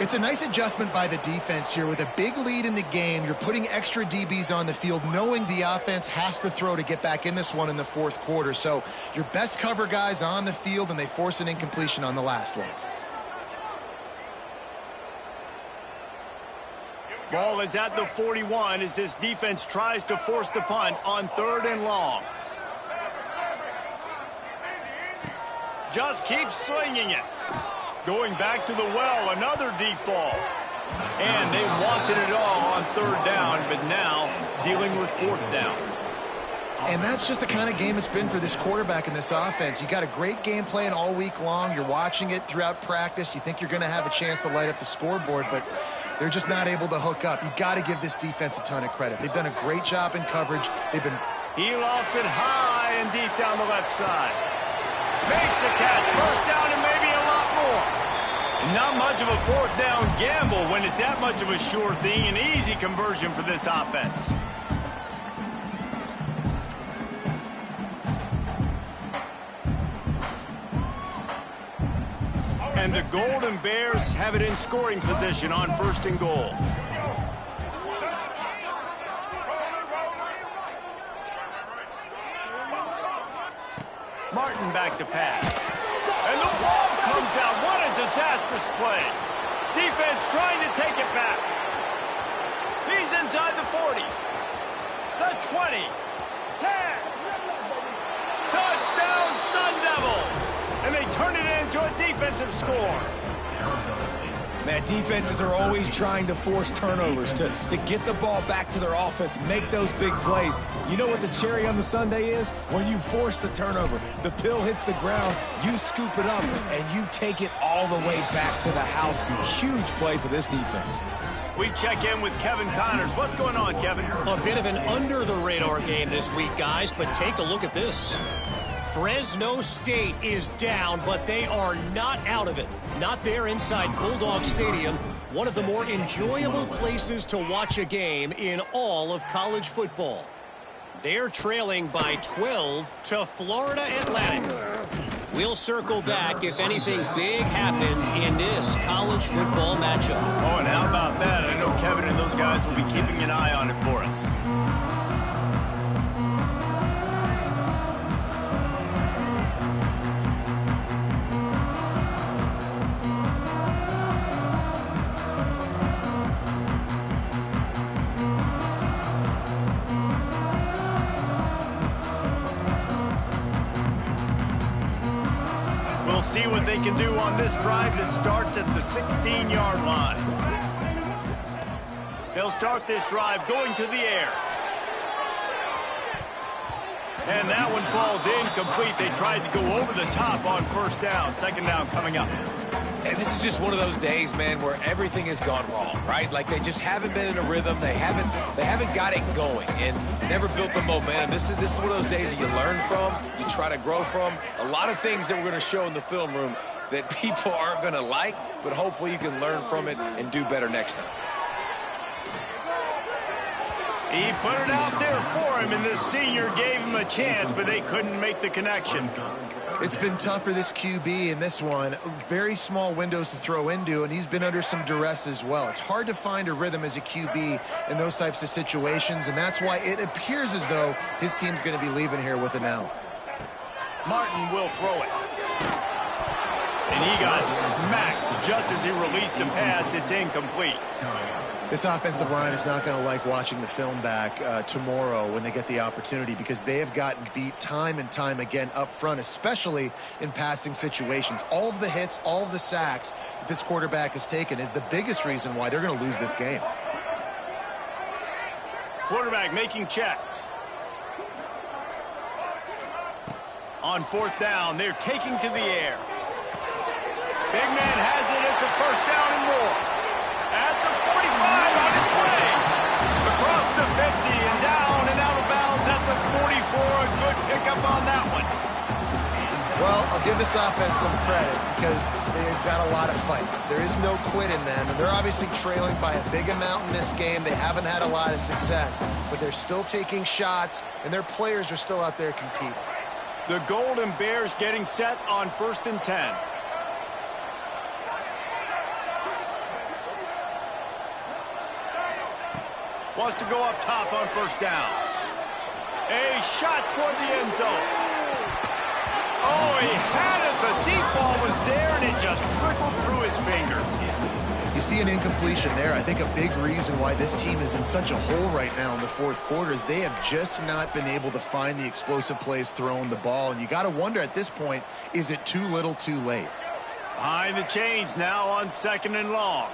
It's a nice adjustment by the defense here. With a big lead in the game, you're putting extra DBs on the field, knowing the offense has to throw to get back in this one in the fourth quarter. So your best cover guys on the field, and they force an incompletion on the last one. Ball is at the 41 as this defense tries to force the punt on 3rd and long. Just keeps slinging it. Going back to the well, another deep ball. And they wanted it all on 3rd down, but now dealing with 4th down. And that's just the kind of game it's been for this quarterback in this offense. You got a great game plan all week long. You're watching it throughout practice. You think you're going to have a chance to light up the scoreboard, but they're just not able to hook up. You got to give this defense a ton of credit. They've done a great job in coverage. He lofts it high and deep down the left side. Makes a catch. First down and maybe a lot more. Not much of a 4th down gamble when it's that much of a sure thing. An easy conversion for this offense. And the Golden Bears have it in scoring position on 1st and goal. Martin back to pass. And the ball comes out. What a disastrous play. Defense trying to take it back. He's inside the 40. The 20. 10. and they turn it into a defensive score. Man, defenses are always trying to force turnovers to get the ball back to their offense, make those big plays. You know what the cherry on the sundae is? When you force the turnover, the pill hits the ground, you scoop it up, and you take it all the way back to the house. Huge play for this defense. We check in with Kevin Connors. What's going on, Kevin? A bit of an under-the-radar game this week, guys, but take a look at this. Fresno State is down, but they are not out of it. Not there inside Bulldog Stadium, one of the more enjoyable places to watch a game in all of college football. They're trailing by 12 to Florida Atlantic. We'll circle back if anything big happens in this college football matchup. Oh, and how about that? I know Kevin and those guys will be keeping an eye on it for us. We'll see what they can do on this drive that starts at the 16-yard line. They'll start this drive going to the air. And that one falls incomplete. They tried to go over the top on first down. Second down coming up. And this is just one of those days, man, where everything has gone wrong, right? Like they just haven't been in a rhythm. They haven't got it going and never built the momentum. This is one of those days that you learn from, you try to grow from. A lot of things that we're going to show in the film room that people aren't going to like, but hopefully you can learn from it and do better next time. He put it out there for him, and the senior gave him a chance, but they couldn't make the connection. It's been tough for this QB in this one. Very small windows to throw into, and he's been under some duress as well. It's hard to find a rhythm as a QB in those types of situations, and that's why it appears as though his team's going to be leaving here with an L. Martin will throw it. And he got smacked just as he released the pass. It's incomplete. This offensive line is not going to like watching the film back tomorrow when they get the opportunity, because they have gotten beat time and time again up front, especially in passing situations. All of the hits, all of the sacks that this quarterback has taken is the biggest reason why they're going to lose this game. Quarterback making checks. On fourth down, they're taking to the air. Big man has it. It's a first down and more. At the 45 on its way. Across the 50 and down and out of bounds at the 44. A good pickup on that one. Well, I'll give this offense some credit because they've got a lot of fight. There is no quit in them, and they're obviously trailing by a big amount in this game. They haven't had a lot of success, but they're still taking shots, and their players are still out there competing. The Golden Bears getting set on 1st and 10. Wants to go up top on first down. A shot toward the end zone. Oh, he had it. The deep ball was there, and it just trickled through his fingers. You see an incompletion there. I think a big reason why this team is in such a hole right now in the fourth quarter is they have just not been able to find the explosive plays throwing the ball. And you got to wonder at this point, is it too little too late? Behind the chains now on 2nd and long.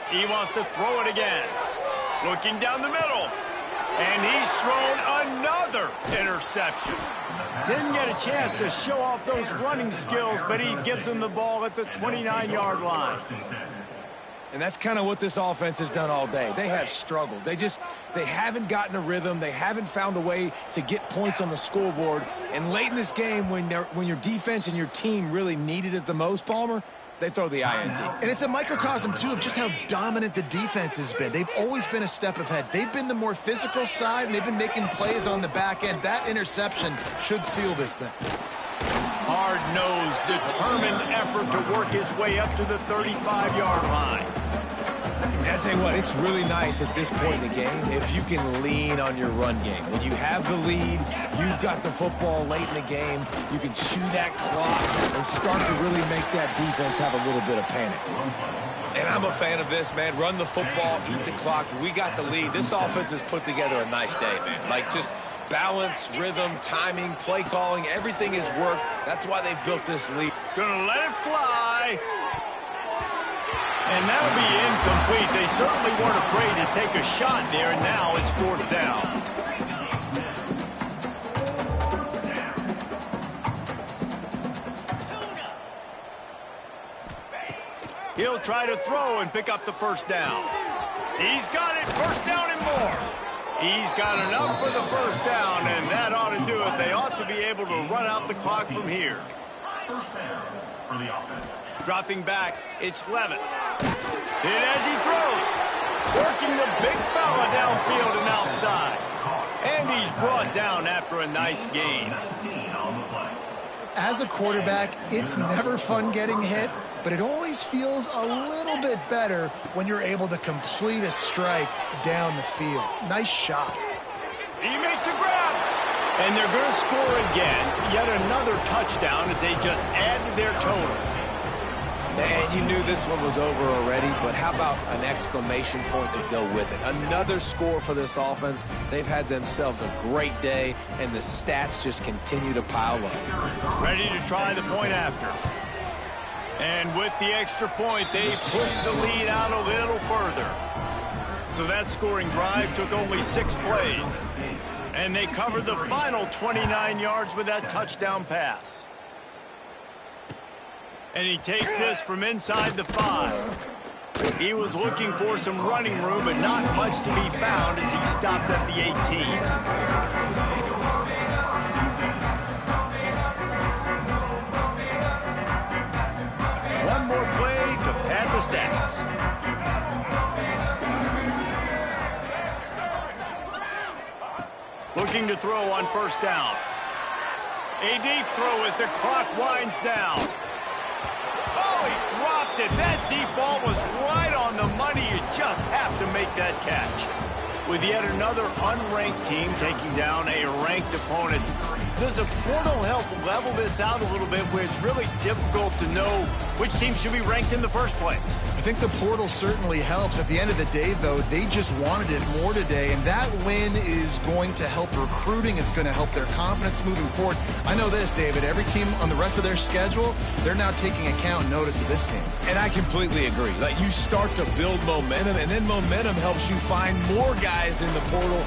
He wants to throw it again. Looking down the middle. And he's thrown another interception. Didn't get a chance to show off those running skills, but he gives him the ball at the 29-yard line. And that's kind of what this offense has done all day. They have struggled. They haven't gotten a rhythm. They haven't found a way to get points on the scoreboard. And late in this game, when your defense and your team really needed it the most, Palmer, they throw the INT. And it's a microcosm, too, of just how dominant the defense has been. They've always been a step ahead. They've been the more physical side, and they've been making plays on the back end. That interception should seal this thing. Hard-nosed, determined effort to work his way up to the 35-yard line. I'll tell you what, it's really nice at this point in the game if you can lean on your run game. When you have the lead, you've got the football late in the game, you can chew that clock and start to really make that defense have a little bit of panic. And I'm a fan of this, man. Run the football, eat the clock. We got the lead. This offense has put together a nice day, man. Like, just balance, rhythm, timing, play calling, everything has worked. That's why they've built this lead. Gonna let it fly. And that'll be incomplete. They certainly weren't afraid to take a shot there, and now it's 4th down. He'll try to throw and pick up the 1st down. He's got it, 1st down and more. He's got enough for the 1st down, and that ought to do it. They ought to be able to run out the clock from here. 1st down for the offense. Dropping back, it's Levitt. Hit as he throws. Working the big fella downfield and outside. And he's brought down after a nice gain. 19 on the play. As a quarterback, it's never fun getting hit, but it always feels a little bit better when you're able to complete a strike down the field. Nice shot. He makes a grab. And they're going to score again. Yet another touchdown as they just add to their total. Man, you knew this one was over already, but how about an exclamation point to go with it? Another score for this offense. They've had themselves a great day, and the stats just continue to pile up. Ready to try the point after. And with the extra point, they push the lead out a little further. So that scoring drive took only 6 plays. And they covered the final 29 yards with that touchdown pass. And he takes this from inside the 5. He was looking for some running room, but not much to be found as he stopped at the 18. One more play to pad the stats. Looking to throw on 1st down. A deep throw as the clock winds down. Oh, he dropped it. That deep ball was right on the money. You just have to make that catch. With yet another unranked team taking down a ranked opponent, does a portal help level this out a little bit where it's really difficult to know which team should be ranked in the first place? I think the portal certainly helps. At the end of the day, though, they just wanted it more today, and that win is going to help recruiting. It's going to help their confidence moving forward. I know this, David. Every team on the rest of their schedule, they're now taking account and notice of this team. And I completely agree. Like, you start to build momentum, and then momentum helps you find more guys in the portal